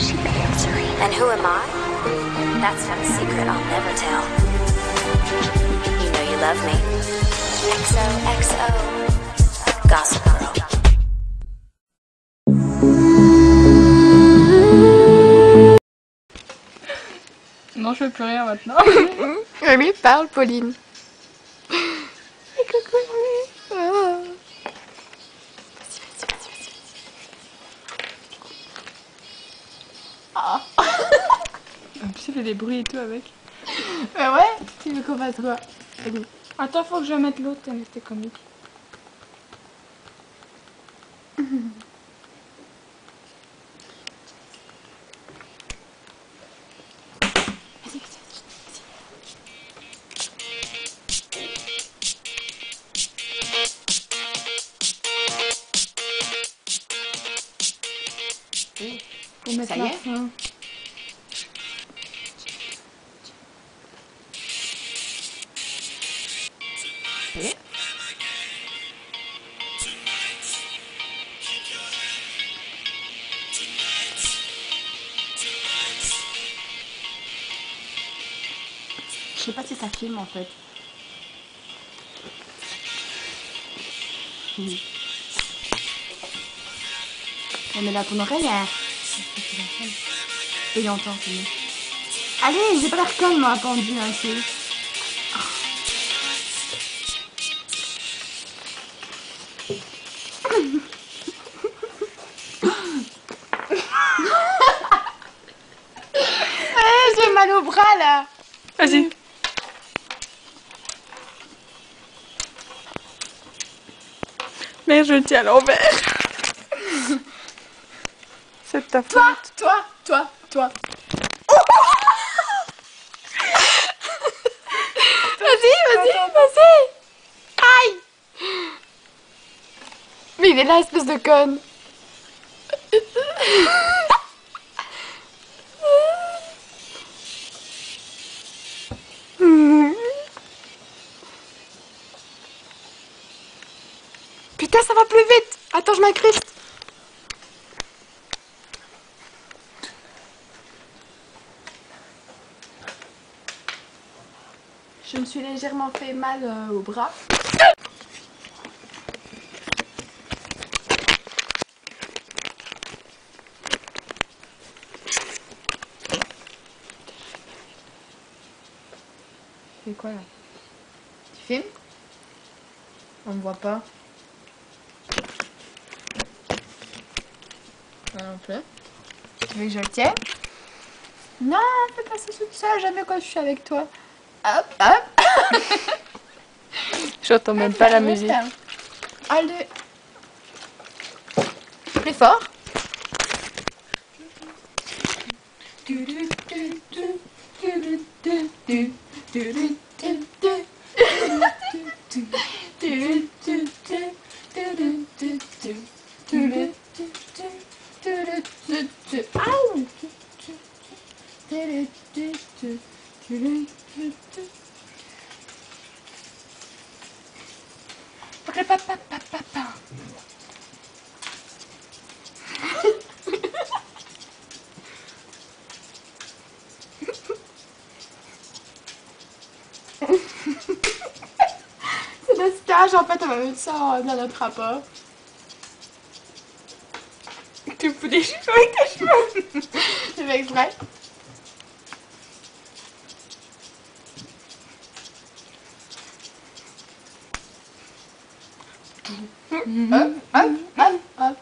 And who am I? That's not a secret I'll never tell. You know you love me. XOXO. Gossip Girl. Non, je veux plus rien maintenant. Oui, parle, Pauline. En plus, il fait des bruits et tout avec. Ouais, tu veux qu'on fasse quoi? Attends, faut que je mette l'autre, c'était comique. Faut mettre Ça y la est. fin. Ça y est. Je sais pas si ça filme en fait. On met là ton oreille, hein. Et il entend, c'est mieux. Allez, j'ai pas l'air conne moi, pendu ainsi. J'ai mal au bras là. Vas-y. Merde, je le tiens à l'envers. C'est ta faute. Toi. Vas-y. Aïe. Mais il est là, espèce de conne. Putain, ça va plus vite. Attends, je m'incruste. Je me suis légèrement fait mal au bras. C'est quoi là? Tu filmes? On me voit pas. Moi non plus. Tu veux que je le tienne? Non, fais pas ça toute seule, jamais quand je suis avec toi. Hop. J'entends même pas la musique. Allez. Plus fort. C'est le stage, en fait, on va mettre ça dans notre rapport. Tu me fous des cheveux avec tes cheveux. C'est fait exprès. Hop.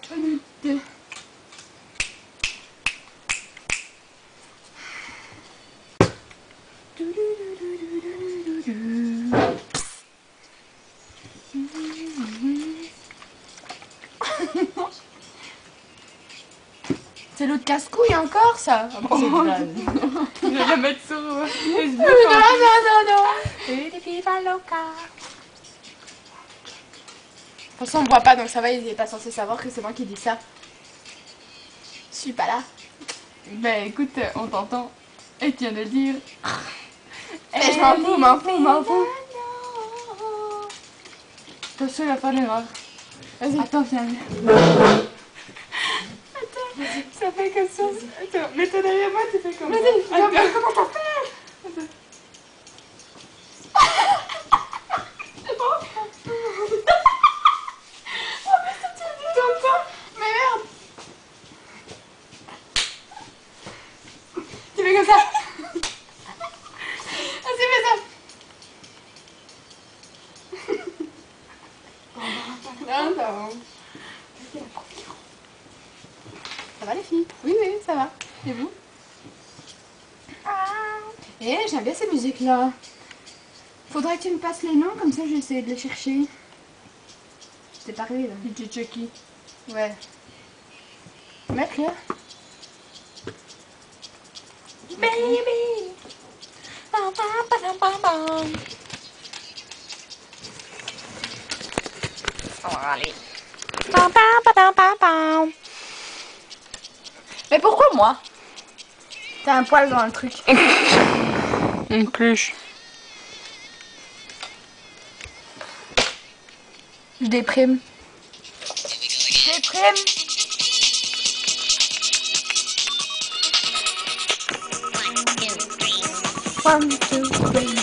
C'est l'autre casse-couille encore, ça. Je vais la mettre sur Facebook. Non. De toute façon, on me voit pas, donc ça va, il est pas censé savoir que c'est moi qui dis ça. Je suis pas là. Ben écoute, on t'entend. Et tu viens de le dire. Et je m'en fous. Attention, il va faire l'erreur. Vas-y. Attends, viens. Ça t'as fait comme ça. Attends, mets-toi derrière moi, tu fais comme ça. Vas-y, Attends. comment t'as fait? Attends. Mais merde! Tu fais comme ça! Vas-y, fais ça! Non. Ça va les filles? Oui, ça va. Et vous? Eh, j'aime bien ces musiques-là. Faudrait que tu me passes les noms, comme ça je vais essayer de les chercher. Je t'ai parlé là. DJ Chucky. Ouais. Mettre là. Baby. Bam, bam, bam, bam, bam. Oh, allez. Bam, bam, bam, bam, bam. Mais pourquoi moi? T'as un poil dans le truc. Une pluche. Je déprime. Je déprime. One, two, three.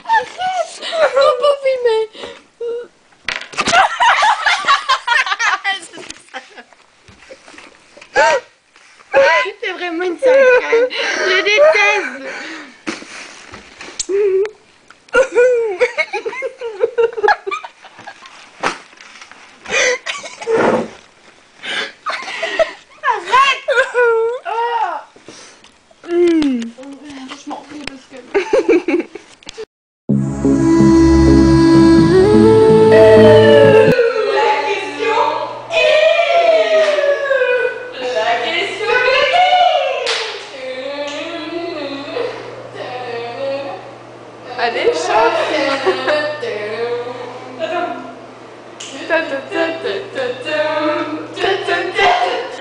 Arrête! On peut pas filmer. C'est vraiment une sale crème. Je déteste. Je m'en prie parce que... Allez, chante.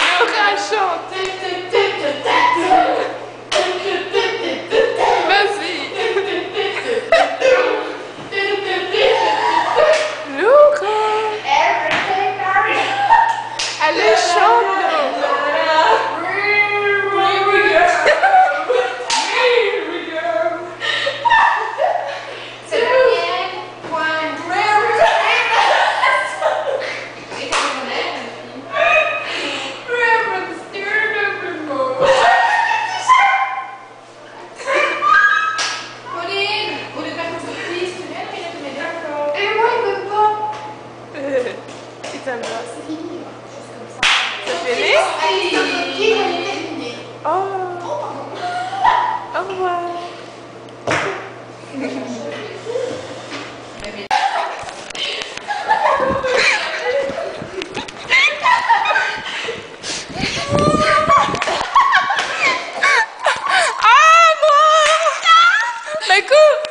Laura chante. Vas-y. Laura. Allez, chante. C'est fini? Oh. Au revoir. Ah, moi! Mais coupe!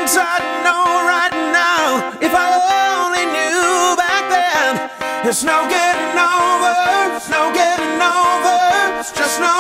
things I know right now. If I only knew back then. There's no getting over, it's no getting over, it's just no